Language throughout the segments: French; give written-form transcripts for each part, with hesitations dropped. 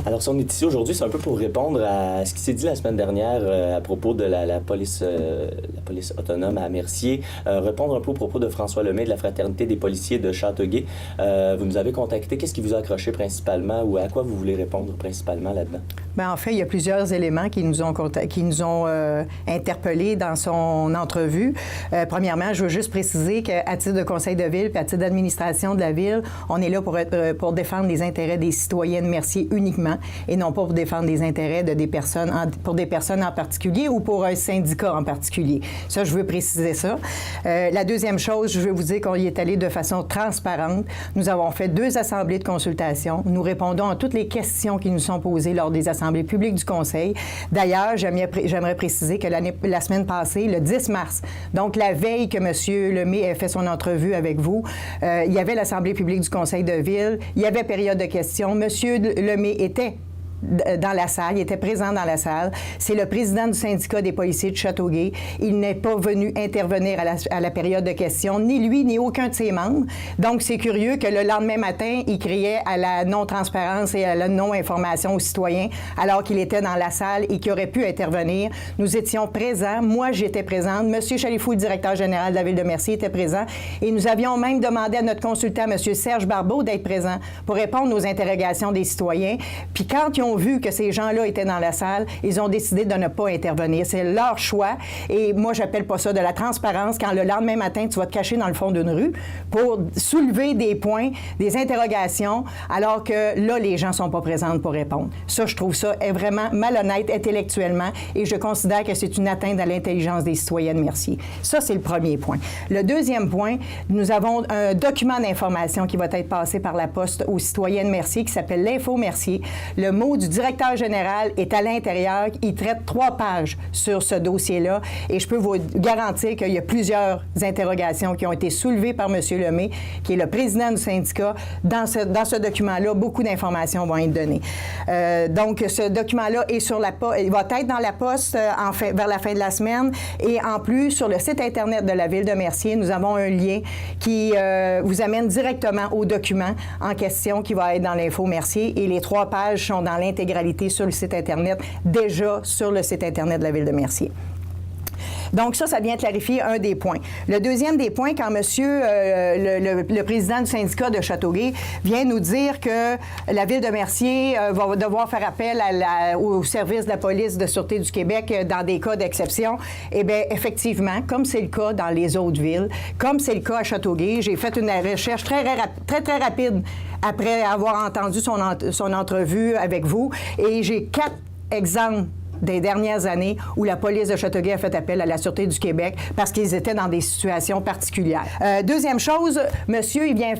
Alors, si on est ici aujourd'hui, c'est un peu pour répondre à ce qui s'est dit la semaine dernière à propos de la police autonome à Mercier, répondre un peu au propos de François Lemay de la Fraternité des policiers de Châteauguay. Vous nous avez contacté. Qu'est-ce qui vous a accroché principalement ou à quoi vous voulez répondre principalement là-dedans? Bien, en fait, il y a plusieurs éléments qui nous ont interpellés dans son entrevue. Premièrement, je veux juste préciser qu'à titre de conseil de ville puis à titre d'administration de la ville, on est là pour défendre les intérêts des citoyens de Mercier uniquement et non pas pour défendre les intérêts de des personnes en particulier ou pour un syndicat en particulier. Ça, je veux préciser ça. La deuxième chose, je veux vous dire qu'on y est allé de façon transparente. Nous avons fait 2 assemblées de consultation. Nous répondons à toutes les questions qui nous sont posées lors des assemblées publiques du Conseil. D'ailleurs, j'aimerais préciser que la semaine passée, le 10 mars, donc la veille que M. Lemay a fait son entrevue avec vous, il y avait l'Assemblée publique du Conseil de ville, il y avait période de questions. M. Lemay était dans la salle, il était présent dans la salle. C'est le président du syndicat des policiers de Châteauguay. Il n'est pas venu intervenir à la période de questions, ni lui, ni aucun de ses membres. Donc, c'est curieux que le lendemain matin, il criait à la non-transparence et à la non-information aux citoyens, alors qu'il était dans la salle et qu'il aurait pu intervenir. Nous étions présents. Moi, j'étais présente. M. Chalifou, le directeur général de la Ville de Mercier, était présent. Et nous avions même demandé à notre consultant, M. Serge Barbeau, d'être présent pour répondre aux interrogations des citoyens. Puis quand ils ont vu que ces gens-là étaient dans la salle, ils ont décidé de ne pas intervenir. C'est leur choix. Et moi, j'appelle pas ça de la transparence quand le lendemain matin, tu vas te cacher dans le fond d'une rue pour soulever des points, des interrogations, alors que là, les gens sont pas présents pour répondre. Ça, je trouve ça est vraiment malhonnête intellectuellement et je considère que c'est une atteinte à l'intelligence des citoyens de Mercier. Ça, c'est le premier point. Le deuxième point, nous avons un document d'information qui va être passé par la poste aux citoyens de Mercier qui s'appelle l'Info Mercier. Le mot du directeur général est à l'intérieur. Il traite 3 pages sur ce dossier-là et je peux vous garantir qu'il y a plusieurs interrogations qui ont été soulevées par M. Lemay, qui est le président du syndicat. Dans ce document-là, beaucoup d'informations vont être données. Donc, ce document-là est sur il va être dans la poste vers la fin de la semaine et en plus, sur le site Internet de la Ville de Mercier, nous avons un lien qui vous amène directement au document en question qui va être dans l'Info Mercier et les 3 pages sont dans l'intégralité sur le site Internet, déjà sur le site Internet de la Ville de Mercier. Donc ça vient clarifier un des points. Le deuxième des points, quand monsieur le président du syndicat de Châteauguay vient nous dire que la Ville de Mercier va devoir faire appel au service de la police de Sûreté du Québec dans des cas d'exception, eh bien, effectivement, comme c'est le cas dans les autres villes, comme c'est le cas à Châteauguay, j'ai fait une recherche très rapide après avoir entendu son entrevue avec vous et j'ai 4 exemples des dernières années où la police de Châteauguay a fait appel à la Sûreté du Québec parce qu'ils étaient dans des situations particulières. Deuxième chose, monsieur, il vient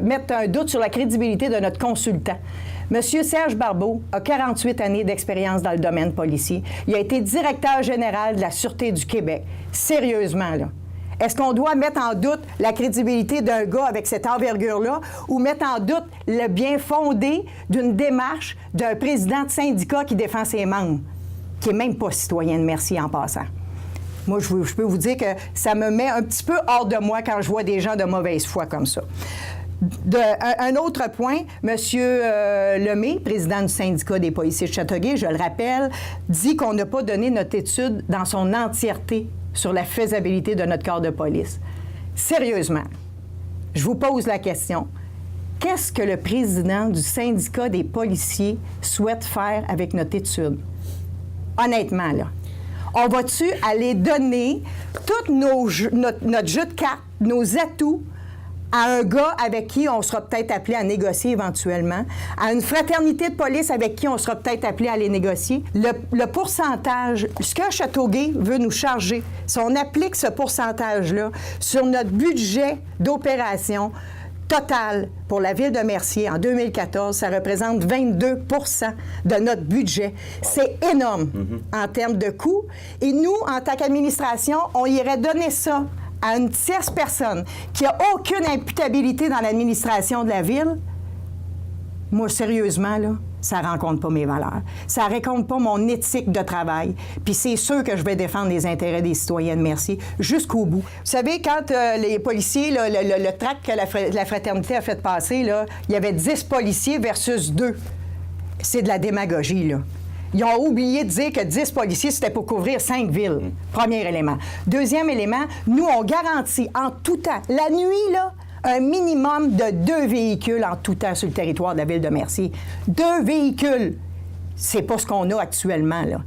mettre un doute sur la crédibilité de notre consultant. Monsieur Serge Barbeau a 48 années d'expérience dans le domaine policier. Il a été directeur général de la Sûreté du Québec. Sérieusement, là. Est-ce qu'on doit mettre en doute la crédibilité d'un gars avec cette envergure-là ou mettre en doute le bien fondé d'une démarche d'un président de syndicat qui défend ses membres, qui n'est même pas citoyen de Mercier en passant? Moi, je peux vous dire que ça me met un petit peu hors de moi quand je vois des gens de mauvaise foi comme ça. Un autre point, M. Lemay, président du syndicat des policiers de Châteauguay, je le rappelle, dit qu'on n'a pas donné notre étude dans son entièreté sur la faisabilité de notre corps de police. Sérieusement, je vous pose la question. Qu'est-ce que le président du syndicat des policiers souhaite faire avec notre étude? Honnêtement, là. On va-tu aller donner tout notre jeu de cartes, nos atouts, à un gars avec qui on sera peut-être appelé à négocier éventuellement, à une fraternité de police avec qui on sera peut-être appelé à les négocier. Le pourcentage, ce que Châteauguay veut nous charger, si on applique ce pourcentage-là sur notre budget d'opération total pour la Ville de Mercier en 2014, ça représente 22 de notre budget. C'est énorme en termes de coûts. Et nous, en tant qu'administration, on irait donner ça à une tierce personne qui n'a aucune imputabilité dans l'administration de la Ville. Moi, sérieusement, là, ça ne rencontre pas mes valeurs. Ça ne rencontre pas mon éthique de travail. Puis c'est sûr que je vais défendre les intérêts des citoyens de Mercier jusqu'au bout. Vous savez, quand les policiers, là, le tract que la fraternité a fait passer, là, il y avait 10 policiers versus 2. c'est de la démagogie, là. Ils ont oublié de dire que 10 policiers, c'était pour couvrir 5 villes. Premier élément. Deuxième élément, nous, on garantit en tout temps, la nuit, là, un minimum de 2 véhicules en tout temps sur le territoire de la ville de Mercier. 2 véhicules. C'est pas ce qu'on a actuellement, là.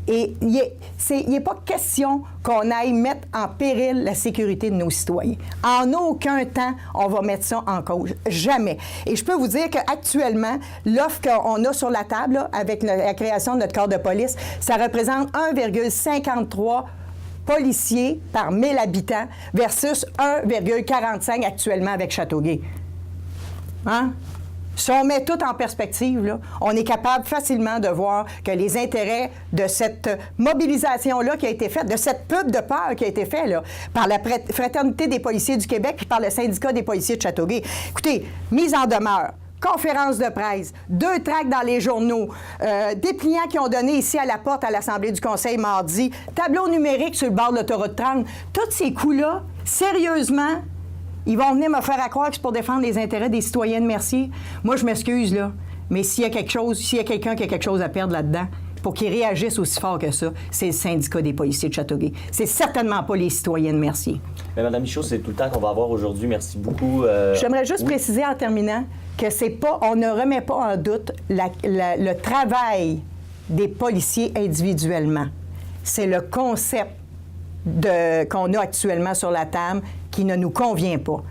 Et il n'est pas question qu'on aille mettre en péril la sécurité de nos citoyens. En aucun temps, on va mettre ça en cause. Jamais. Et je peux vous dire qu'actuellement, l'offre qu'on a sur la table, là, avec la création de notre corps de police, ça représente 1,53 policiers par 1000 habitants versus 1,45 actuellement avec Châteauguay. Hein? Si on met tout en perspective, là, on est capable facilement de voir que les intérêts de cette mobilisation-là qui a été faite, de cette pub de peur qui a été faite là, par la Fraternité des policiers du Québec et par le Syndicat des policiers de Châteauguay. Écoutez, mise en demeure, conférence de presse, 2 tracts dans les journaux, des pliants qui ont donné ici à la porte à l'Assemblée du Conseil mardi, tableau numérique sur le bord de l'autoroute 30. Tous ces coups-là, sérieusement, ils vont venir me faire croire que c'est pour défendre les intérêts des citoyens de Mercier. Moi, je m'excuse, là, mais s'il y a quelqu'un qui a quelque chose à perdre là-dedans, pour qu'ils réagissent aussi fort que ça, c'est le syndicat des policiers de Châteauguay. C'est certainement pas les citoyens de Mercier. Mais Mme Michaud, c'est tout le temps qu'on va avoir aujourd'hui. Merci beaucoup. J'aimerais juste préciser en terminant que c'est pas, on ne remet pas en doute le travail des policiers individuellement. C'est le concept qu'on a actuellement sur la table qui ne nous convient pas.